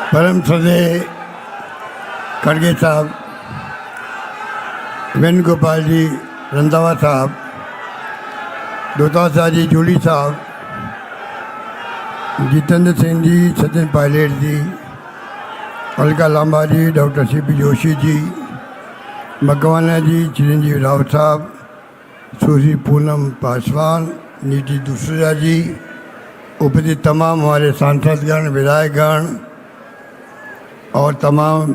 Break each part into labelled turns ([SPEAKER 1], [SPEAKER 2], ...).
[SPEAKER 1] परम श्रद्धेय खड़गे साहब, वेणुगोपाल जी रंधावा साहब, दोतासा जी जूली साहब, जितेंद्र सिंह जी, सचिन पायलट जी, अलका लांबा जी, डॉक्टर सीपी जोशी जी, मकवाना जी, चिरंजीव राव साहब, सुश्री पूनम पासवान, नीति दूसरा जी, उपस्थित तमाम हमारे सांसदगण, विधायकगण और तमाम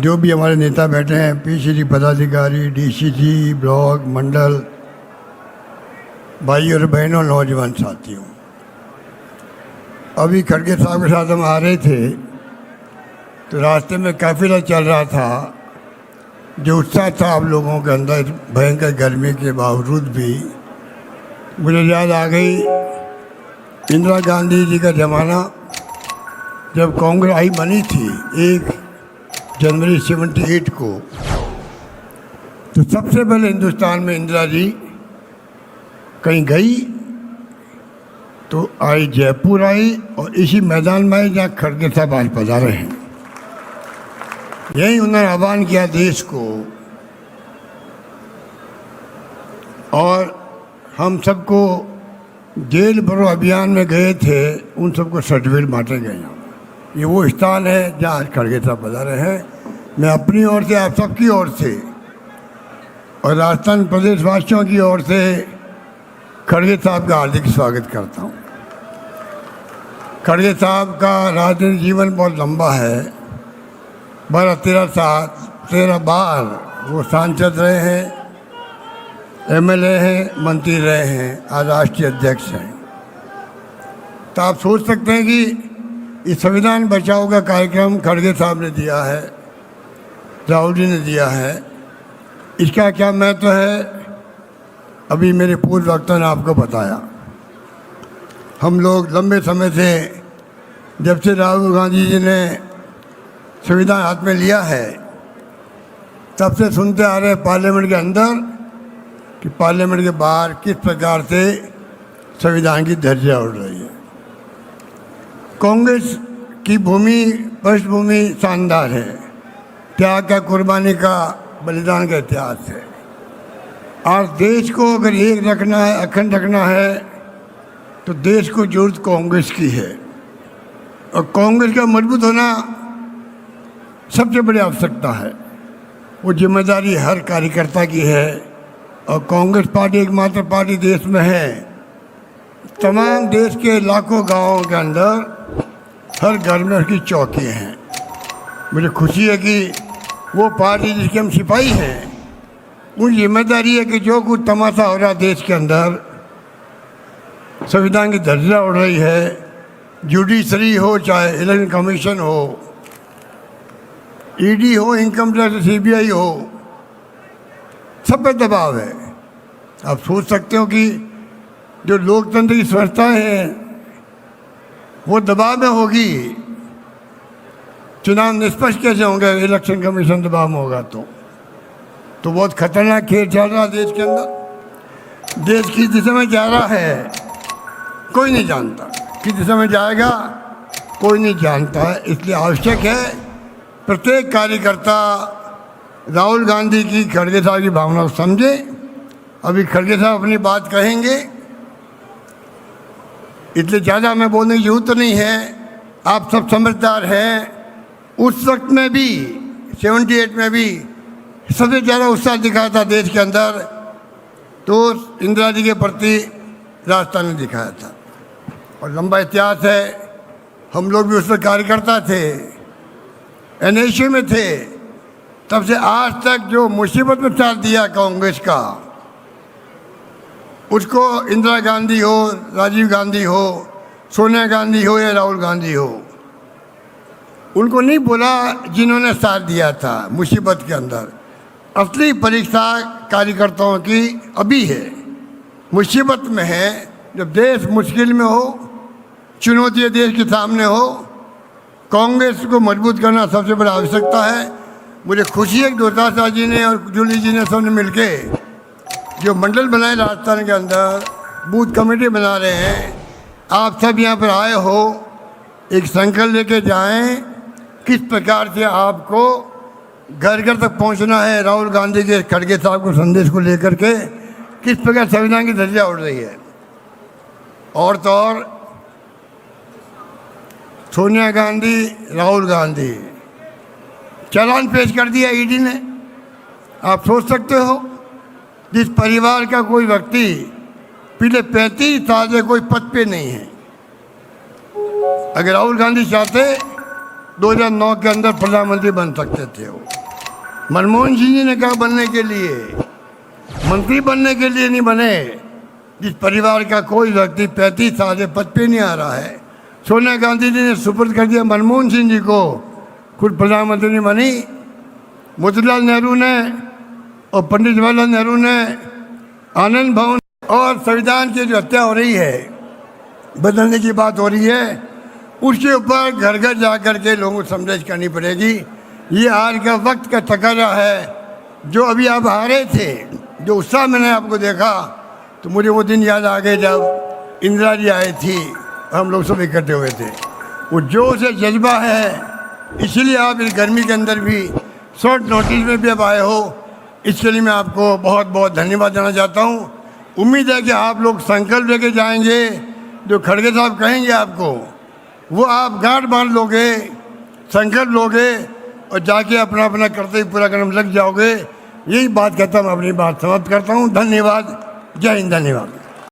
[SPEAKER 1] जो भी हमारे नेता बैठे हैं, पीसीसी पदाधिकारी, डीसीसी, ब्लॉक, मंडल, भाई और बहनों, नौजवान साथियों, अभी खड़गे साहब के साथ हम आ रहे थे तो रास्ते में काफिला चल रहा था। जो उत्साह था आप लोगों के अंदर भयंकर गर्मी के बावजूद भी, मुझे याद आ गई इंदिरा गांधी जी का ज़माना, जब कांग्रेस आई बनी थी 1 जनवरी 78 को। तो सबसे पहले हिंदुस्तान में इंदिरा जी कहीं गई तो आई, जयपुर आई और इसी मैदान में आई जहाँ खड़गे साहब आज पधारे हैं। यही उन्होंने आह्वान किया देश को, और हम सबको जेल भरो अभियान में गए थे, उन सबको सर्टिफिकेट बांटे गए। ये वो स्थान है जहाँ आज खड़गे साहब पधारे हैं। मैं अपनी ओर से, आप सबकी ओर से और राजस्थान प्रदेश वासियों की ओर से खड़गे साहब का हार्दिक स्वागत करता हूँ। खड़गे साहब का राजनीतिक जीवन बहुत लंबा है। 13 बार वो सांसद रहे हैं, एमएलए हैं, मंत्री रहे हैं, आज राष्ट्रीय अध्यक्ष हैं। तो आप सोच सकते हैं कि इस संविधान बचाओ का कार्यक्रम खड़गे साहब ने दिया है, राहुल जी ने दिया है, इसका क्या महत्व है अभी मेरे पूर्व वक्ता ने आपको बताया। हम लोग लंबे समय से, जब से राहुल गांधी जी ने संविधान हाथ में लिया है, तब से सुनते आ रहे पार्लियामेंट के अंदर कि पार्लियामेंट के बाहर किस प्रकार से संविधान की धज्जियां उड़ रही है। कांग्रेस की भूमि, पृष्ठभूमि शानदार है, त्याग का, कुर्बानी का, बलिदान का इतिहास है। और देश को अगर एक रखना है, अखंड रखना है, तो देश को जरूरत कांग्रेस की है। और कांग्रेस का मजबूत होना सबसे बड़ी आवश्यकता है। वो जिम्मेदारी हर कार्यकर्ता की है। और कांग्रेस पार्टी एकमात्र पार्टी देश में है, तमाम देश के लाखों गांवों के अंदर हर घर में उसकी चौकी हैं। मुझे खुशी है कि वो पार्टी जिसके हम सिपाही हैं, उन जिम्मेदारी है कि जो कुछ तमाशा हो रहा देश के अंदर, संविधान की धज्जियां उड़ रही है, जुडिशरी हो, चाहे इलेक्शन कमीशन हो, ईडी हो, इनकम टैक्स, सीबीआई हो, सब पे दबाव है। आप सोच सकते हो कि जो लोकतंत्र की संस्थाएं हैं वो दबाव में होगी, चुनाव निष्पक्ष कैसे होंगे, इलेक्शन कमीशन दबाव में होगा तो बहुत खतरनाक खेल चल रहा है देश के अंदर। देश किस दिशा में जा रहा है कोई नहीं जानता, किस दिशा में जाएगा कोई नहीं जानता है। इसलिए आवश्यक है प्रत्येक कार्यकर्ता राहुल गांधी की, खड़गे साहब की भावना को समझे। अभी खड़गे साहब अपनी बात कहेंगे, इसलिए ज़्यादा मैं बोलने की जरूरत नहीं है, आप सब समझदार हैं। उस वक्त में भी 78 में भी सबसे ज़्यादा उत्साह दिखाया था देश के अंदर, तो इंदिरा जी के प्रति राजस्थान ने दिखाया था। और लंबा इतिहास है, हम लोग भी उस वक्त कार्यकर्ता थे, एनएसयू में थे। तब से आज तक जो मुसीबत में साथ दिया कांग्रेस का, उसको इंदिरा गांधी हो, राजीव गांधी हो, सोनिया गांधी हो या राहुल गांधी हो, उनको नहीं बोला जिन्होंने साथ दिया था मुसीबत के अंदर। असली परीक्षा कार्यकर्ताओं की अभी है, मुसीबत में है, जब देश मुश्किल में हो, चुनौती देश के सामने हो, कांग्रेस को मजबूत करना सबसे बड़ी आवश्यकता है। मुझे खुशी है कि दोतासा जी ने और जूली जी ने सबने मिलके जो मंडल बनाए राजस्थान के अंदर, बूथ कमेटी बना रहे हैं। आप सब यहाँ पर आए हो, एक संकल्प लेके जाएं किस प्रकार से आपको घर घर तक पहुंचना है। राहुल गांधी के खड़गे साहब को संदेश को लेकर के किस प्रकार संविधान की धज्जियां उड़ रही है। और तो और सोनिया गांधी, राहुल गांधी, चालान पेश कर दिया ईडी ने। आप सोच सकते हो, जिस परिवार का कोई व्यक्ति पिछले 35 साल से कोई पद पे नहीं है, अगर राहुल गांधी चाहते 2009 के अंदर प्रधानमंत्री बन सकते थे। वो मनमोहन सिंह जी ने कहा बनने के लिए, मंत्री बनने के लिए नहीं बने। जिस परिवार का कोई व्यक्ति 35 साल से पद पे नहीं आ रहा है, सोनिया गांधी जी ने सुपुर्द कर दिया मनमोहन सिंह जी को, खुद प्रधानमंत्री नहीं बनी। मोतीलाल नेहरू ने और पंडित जवाहरलाल नेहरू ने आनंद भवन और संविधान की जो हत्या हो रही है, बदलने की बात हो रही है, उसके ऊपर घर घर जा कर के लोगों को समझाइश करनी पड़ेगी। ये आज का वक्त का तकाजा है। जो अभी आप हारे थे, जो उत्साह मैंने आपको देखा, तो मुझे वो दिन याद आ गए जब इंदिरा जी आई थी, हम लोग सब इकट्ठे हुए थे। वो जोश है, जज्बा है, इसलिए आप इस गर्मी के अंदर भी शॉर्ट नोटिस में भी अब आए हो। इसके लिए मैं आपको बहुत बहुत धन्यवाद देना चाहता हूँ। उम्मीद है कि आप लोग संकल्प लेके जाएंगे, जो खड़गे साहब कहेंगे आपको, वो आप गांठ बांध लोगे, संकल्प लोगे और जाके अपना अपना कर्तव्य पूरा करने में लग जाओगे। यही बात कहता हूँ, अपनी बात समाप्त करता हूँ। धन्यवाद। जय हिंद। धन्यवाद।